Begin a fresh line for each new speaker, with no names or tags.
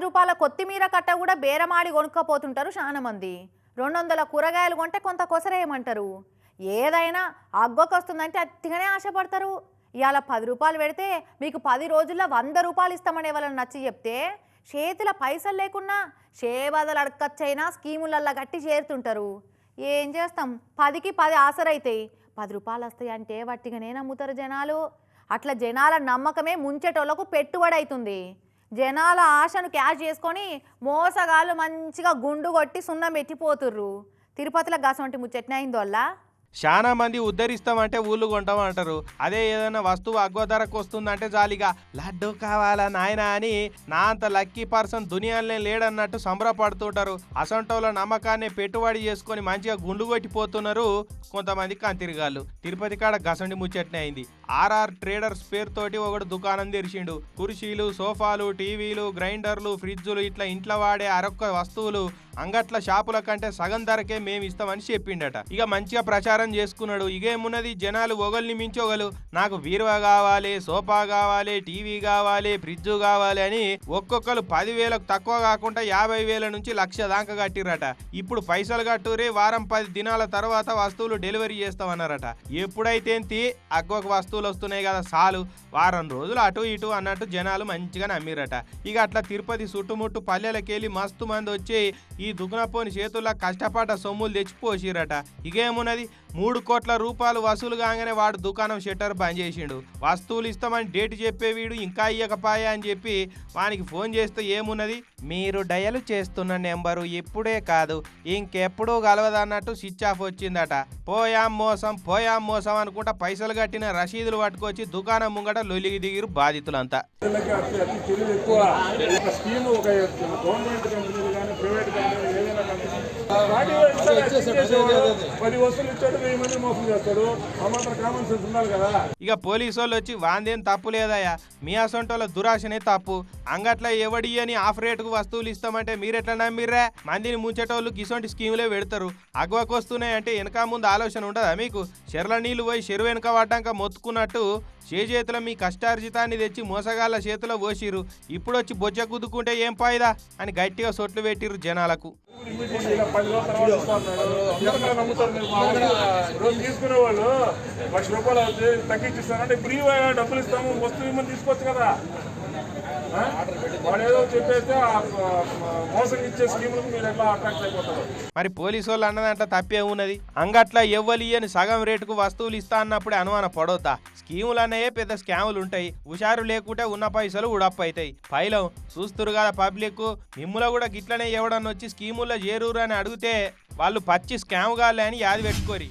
రూపాయల కొత్తిమీర కట్ట కూడా బేరమాడి కొనుక్కపోతుంటారు చాలా మంది. 200 కూరగాయలు కొంటే కొంత కొసరేయమంటారు. ఏదైనా అగ్గొకొస్తుందంటే అతిగానే ఆశపడతారు. ఇవాళ 10 రూపాయలు పెడితే మీకు 10 రోజుల్లో 100 రూపాయలు ఇస్తామనే వాళ్ళని నచ్చి చెప్తే చేతిలో పైసలు లేకున్నా షేబాదలు అడకచ్చైనా స్కీములల్లా గట్టి చేరుతుంటారు. ఏం చేస్తాం, 10కి 10 ఆసరైతాయి. 10 రూపాయలు వస్తాయి అంటే వట్టిగానే నమ్ముతారు జనాలు. అట్లా జనాల నమ్మకమే ముంచేటోళ్లకు పెట్టుబడి అవుతుంది. జనాల ఆశను క్యాష్ చేసుకొని మోసగాళ్ళు మంచిగా గుండు కొట్టి సున్నం పెట్టిపోతుర్రు. తిరుపతిలో గసంటి ముచ్చట్నే అయింది వల్ల
చాలా మంది ఉద్ధరిస్తామంటే ఊళ్ళు కొంటామంటారు. అదే ఏదైనా వస్తువు అగ్గో ధరకు వస్తుందంటే జాలిగా లడ్డు కావాలా నాయనా అని నా అంత లక్కీ పర్సన్ దునియాలనే లేడన్నట్టు సంబరపడుతుంటారు. అసంటోళ్ళ నమ్మకాన్ని పెట్టుబడి చేసుకొని మంచిగా గుండు కొట్టిపోతున్నారు కొంతమంది కంతిరిగాళ్ళు. తిరుపతి కాడ గసండి ముచ్చట్నే అయింది. ఆర్ఆర్ ట్రేడర్స్ పేరుతోటి ఒకడు దుకాణం తెరిచిండు. కుర్చీలు, సోఫాలు, టీవీలు, గ్రైండర్లు, ఫ్రిడ్జులు ఇట్లా ఇంట్లో వాడే అరొక్క వస్తువులు అంగట్ల షాపుల కంటే సగం ధరకే మేము ఇస్తామని చెప్పిండట. ఇక మంచిగా ప్రచారం చేసుకున్నాడు. ఇగేమున్నది, జనాలు ఒకల్ని మించోగలు నాకు బీరువా కావాలి, సోఫా కావాలి, టీవీ కావాలి, ఫ్రిడ్జ్ కావాలి అని ఒక్కొక్కరు 10,000 తక్కువ కాకుండా 50,000 నుంచి 1,00,000 దాకా కట్టిరట. ఇప్పుడు పైసలు కట్టురే, వారం 10 దినాల తర్వాత వస్తువులు డెలివరీ చేస్తామన్నారట. ఎప్పుడైతే అగ్గొక వస్తువులు వస్తున్నాయి కదా చాలు, వారం రోజులు అటు ఇటు అన్నట్టు జనాలు మంచిగా నమ్మిరట. ఇక అట్లా తిరుపతి చుట్టుముట్టు పల్లెలకెళ్ళి మస్తు మంది వచ్చి ఈ దుకునపోని చేతుల్లో కష్టపడ్డ సొమ్ములు తెచ్చిపోసిరట. ఇకేమున్నది, 3 కోట్ల రూపాయలు వసూలు కాగానే వాడు దుకాణం షట్టర్ బంద్ చేసిండు. వస్తువులు ఇస్తామని డేట్ చెప్పే వీడు ఇంకా ఇయ్యకపాయా అని చెప్పి వానికి ఫోన్ చేస్తే ఏమున్నది, మీరు డయల్ చేస్తున్న నెంబరు ఇప్పుడే కాదు ఇంకెప్పుడూ కలవదన్నట్టు స్విచ్ ఆఫ్ వచ్చిందట. పోయాం మోసం అనుకుంటా పైసలు కట్టిన రసీదులు పట్టుకొచ్చి దుకాణం ముంగట లొలిగి దిగిరు బాధితులంతా. ఇక పోలీసు వాళ్ళు వచ్చి వాందేం తప్పు లేదయ్యా, మీ అసొంటోళ్ళ దురాశనే తప్పు. అంగట్ల ఎవడి అని ఆఫ్ రేటుకు వస్తువులు ఇస్తామంటే మీరెట్లా నమ్మిర్రా? మందిని ముంచేటోళ్ళు గిసొంటి స్కీములే పెడతారు. అగ్వకు వస్తున్నాయి అంటే వెనక ముందు ఆలోచన ఉండదా మీకు? చెర్ల నీళ్లు పోయి చెరువు వెనక పడ్డాక మొత్తుకున్నట్టు చేతుల మీ కష్టార్జితాన్ని తెచ్చి మోసగాళ్ళ చేతిలో పోసిరు. ఇప్పుడు వచ్చి బొజ్జ కుదుకుంటే ఏం పాయిదా అని గట్టిగా సొట్లు పెట్టిరు జనాలకు.
తీసుకునే వాళ్ళు 1,00,000 రూపాయలు తగ్గించిస్తారంటే ఫ్రీ డబ్బులు ఇస్తాము, వస్తువు ఇమ్మని తీసుకోవచ్చు కదా. వాడు ఏదో చెప్పేస్తే మోసం ఇచ్చే స్కీములకు మీరు ఎట్లా అట్రాక్ట్ అయిపోతారు?
మరి పోలీసు వాళ్ళు అన్నదంట తప్పే ఉన్నది. అంగట్ల ఎవ్వలి అని సగం రేటుకు వస్తువులు ఇస్తా అన్నప్పుడే అనుమాన పడొద్దా? స్కీములు అన్నయే పెద్ద స్కాములు ఉంటాయి. హుషారు లేకుంటే ఉన్న పైసలు ఉడప్పు అవుతాయి. పైలం చూస్తురు కదా పబ్లిక్, మిమ్ముల కూడా గిట్లనే ఎవడన్నా వచ్చి స్కీముల్లో చేరూరు అని అడిగితే వాళ్ళు పచ్చి స్కామ్ కాలే అని యాది పెట్టుకోరి.